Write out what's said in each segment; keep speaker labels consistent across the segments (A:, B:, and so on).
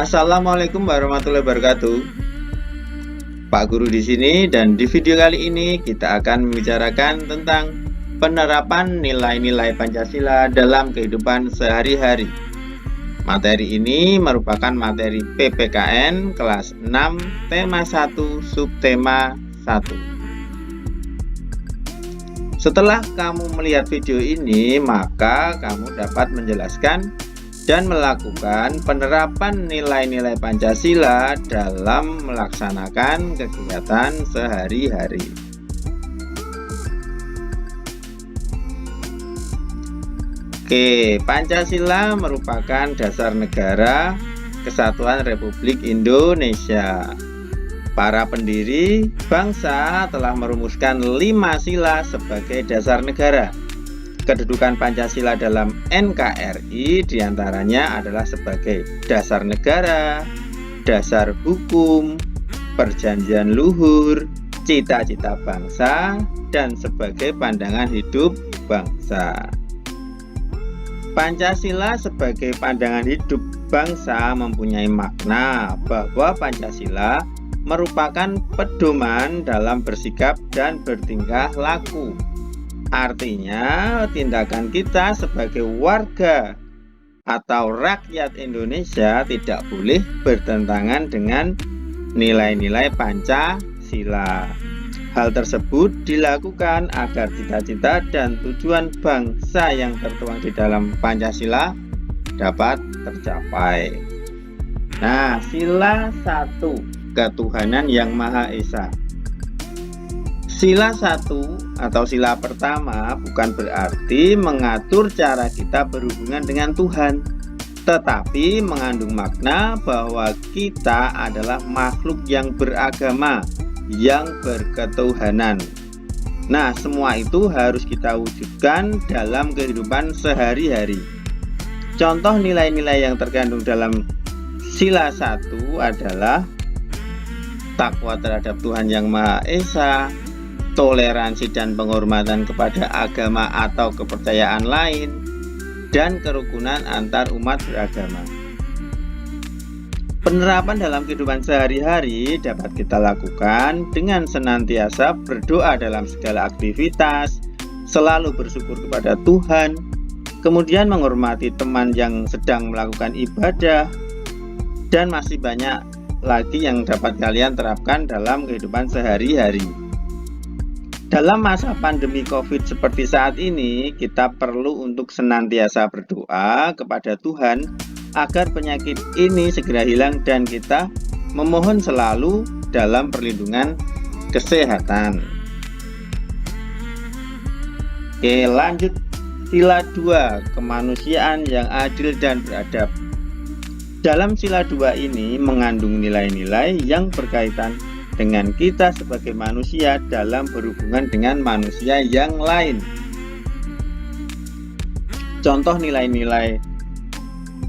A: Assalamualaikum warahmatullahi wabarakatuh. Pak Guru di sini, dan di video kali ini kita akan membicarakan tentang penerapan nilai-nilai Pancasila dalam kehidupan sehari-hari. Materi ini merupakan materi PPKN kelas 6 tema 1 subtema 1. Setelah kamu melihat video ini, maka kamu dapat menjelaskan dan melakukan penerapan nilai-nilai Pancasila dalam melaksanakan kegiatan sehari-hari. Oke, Pancasila merupakan dasar negara Kesatuan Republik Indonesia. Para pendiri bangsa telah merumuskan 5 sila sebagai dasar negara. Kedudukan Pancasila dalam NKRI diantaranya adalah sebagai dasar negara, dasar hukum, perjanjian luhur, cita-cita bangsa, dan sebagai pandangan hidup bangsa. Pancasila sebagai pandangan hidup bangsa mempunyai makna bahwa Pancasila merupakan pedoman dalam bersikap dan bertingkah laku. Artinya, tindakan kita sebagai warga atau rakyat Indonesia tidak boleh bertentangan dengan nilai-nilai Pancasila. Hal tersebut dilakukan agar cita-cita dan tujuan bangsa yang tertuang di dalam Pancasila dapat tercapai. Nah, sila 1, ketuhanan yang Maha Esa. Sila 1 atau sila pertama bukan berarti mengatur cara kita berhubungan dengan Tuhan, tetapi mengandung makna bahwa kita adalah makhluk yang beragama, yang berketuhanan. Nah, semua itu harus kita wujudkan dalam kehidupan sehari-hari. Contoh nilai-nilai yang terkandung dalam sila 1 adalah takwa terhadap Tuhan yang Maha Esa, toleransi dan penghormatan kepada agama atau kepercayaan lain, dan kerukunan antar umat beragama. Penerapan dalam kehidupan sehari-hari dapat kita lakukan dengan senantiasa berdoa dalam segala aktivitas, selalu bersyukur kepada Tuhan, kemudian menghormati teman yang sedang melakukan ibadah, dan masih banyak lagi yang dapat kalian terapkan dalam kehidupan sehari-hari. Dalam masa pandemi COVID seperti saat ini, kita perlu untuk senantiasa berdoa kepada Tuhan agar penyakit ini segera hilang dan kita memohon selalu dalam perlindungan kesehatan. Oke, lanjut sila 2, kemanusiaan yang adil dan beradab. Dalam sila 2 ini mengandung nilai-nilai yang berkaitan dengan kita sebagai manusia dalam berhubungan dengan manusia yang lain. Contoh nilai-nilai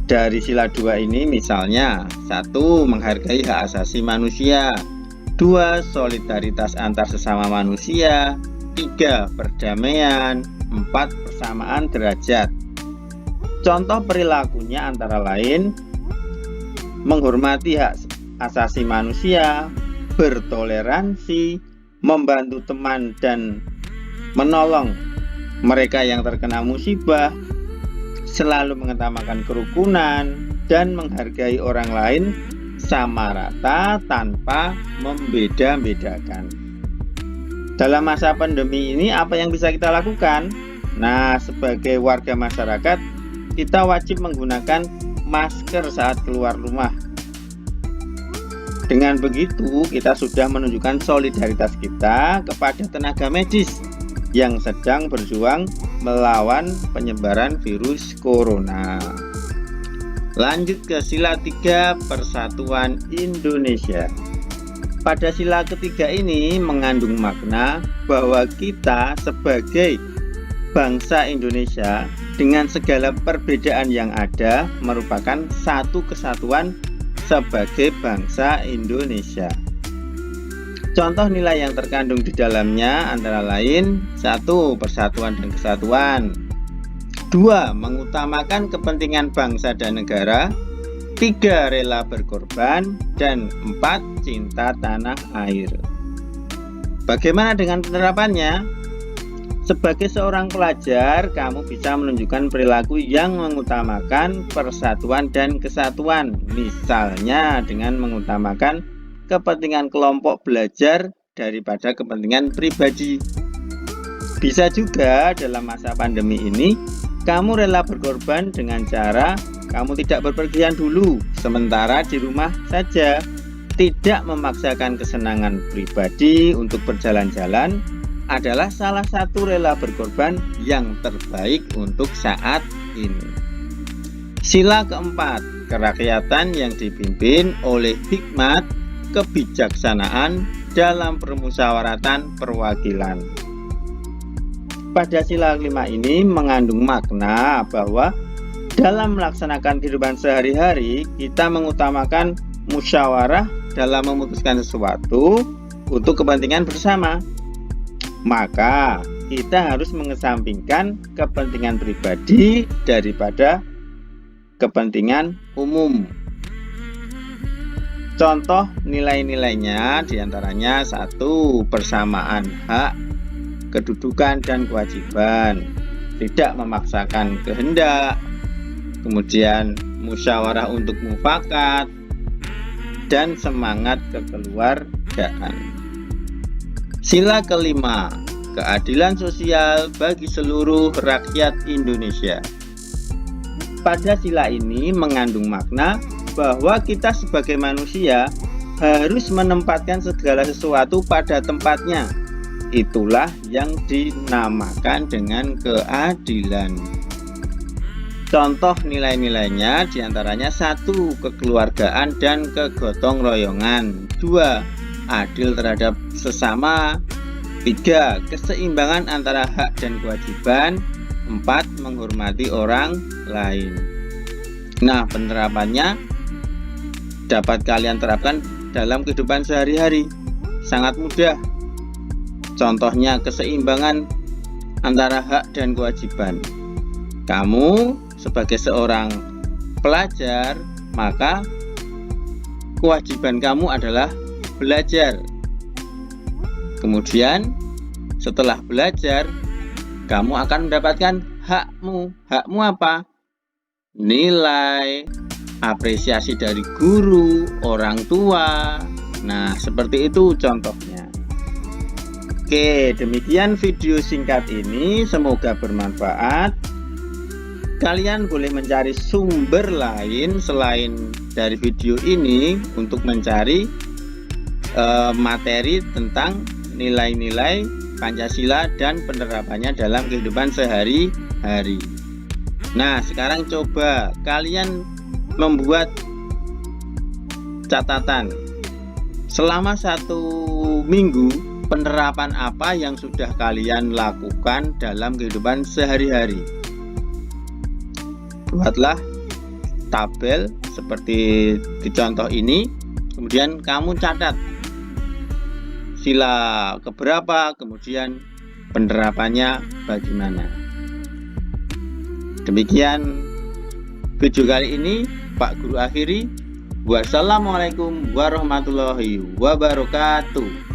A: dari sila 2 ini misalnya 1. Menghargai hak asasi manusia, 2. Solidaritas antar sesama manusia, 3. Perdamaian, 4. Persamaan derajat. Contoh perilakunya antara lain menghormati hak asasi manusia, bertoleransi, membantu teman dan menolong mereka yang terkena musibah, selalu mengetamakan kerukunan, dan menghargai orang lain sama rata tanpa membeda-bedakan. Dalam masa pandemi ini apa yang bisa kita lakukan? Nah, sebagai warga masyarakat, kita wajib menggunakan masker saat keluar rumah. Dengan begitu, kita sudah menunjukkan solidaritas kita kepada tenaga medis yang sedang berjuang melawan penyebaran virus corona. Lanjut ke sila 3, persatuan Indonesia. Pada sila ketiga ini mengandung makna bahwa kita sebagai bangsa Indonesia dengan segala perbedaan yang ada merupakan satu kesatuan sebagai bangsa Indonesia. Contoh nilai yang terkandung di dalamnya antara lain 1. Persatuan dan kesatuan, 2. Mengutamakan kepentingan bangsa dan negara, 3. Rela berkorban, dan 4. Cinta tanah air. Bagaimana dengan penerapannya? Sebagai seorang pelajar, kamu bisa menunjukkan perilaku yang mengutamakan persatuan dan kesatuan. Misalnya dengan mengutamakan kepentingan kelompok belajar daripada kepentingan pribadi. Bisa juga dalam masa pandemi ini, kamu rela berkorban dengan cara kamu tidak berpergian dulu, sementara di rumah saja. Tidak memaksakan kesenangan pribadi untuk berjalan-jalan adalah salah satu rela berkorban yang terbaik untuk saat ini. Sila keempat, kerakyatan yang dipimpin oleh hikmat kebijaksanaan dalam permusyawaratan perwakilan. Pada sila kelima ini mengandung makna bahwa dalam melaksanakan kehidupan sehari-hari kita mengutamakan musyawarah dalam memutuskan sesuatu untuk kepentingan bersama. Maka kita harus mengesampingkan kepentingan pribadi daripada kepentingan umum. Contoh nilai-nilainya diantaranya 1. Persamaan hak, kedudukan dan kewajiban, tidak memaksakan kehendak, kemudian musyawarah untuk mufakat, dan semangat kekeluargaan. Sila kelima, keadilan sosial bagi seluruh rakyat Indonesia. Pada sila ini mengandung makna bahwa kita sebagai manusia harus menempatkan segala sesuatu pada tempatnya. Itulah yang dinamakan dengan keadilan. Contoh nilai-nilainya diantaranya 1. Kekeluargaan dan kegotong royongan. 2. Adil terhadap sesama. 3. Keseimbangan antara hak dan kewajiban. 4. Menghormati orang lain. Nah, penerapannya dapat kalian terapkan dalam kehidupan sehari-hari. Sangat mudah. Contohnya keseimbangan antara hak dan kewajiban. Kamu sebagai seorang pelajar, maka kewajiban kamu adalah belajar. Kemudian setelah belajar, kamu akan mendapatkan hakmu. Hakmu apa? Nilai, apresiasi dari guru, orang tua. Nah, seperti itu contohnya. Oke, demikian video singkat ini. Semoga bermanfaat. Kalian boleh mencari sumber lain selain dari video ini untuk mencari materi tentang nilai-nilai Pancasila dan penerapannya dalam kehidupan sehari-hari. Nah, sekarang coba kalian membuat catatan selama 1 minggu, penerapan apa yang sudah kalian lakukan dalam kehidupan sehari-hari. Buatlah tabel seperti di contoh ini, kemudian kamu catat sila keberapa, kemudian penerapannya bagaimana. Demikian video kali ini, Pak Guru akhiri. Wassalamualaikum warahmatullahi wabarakatuh.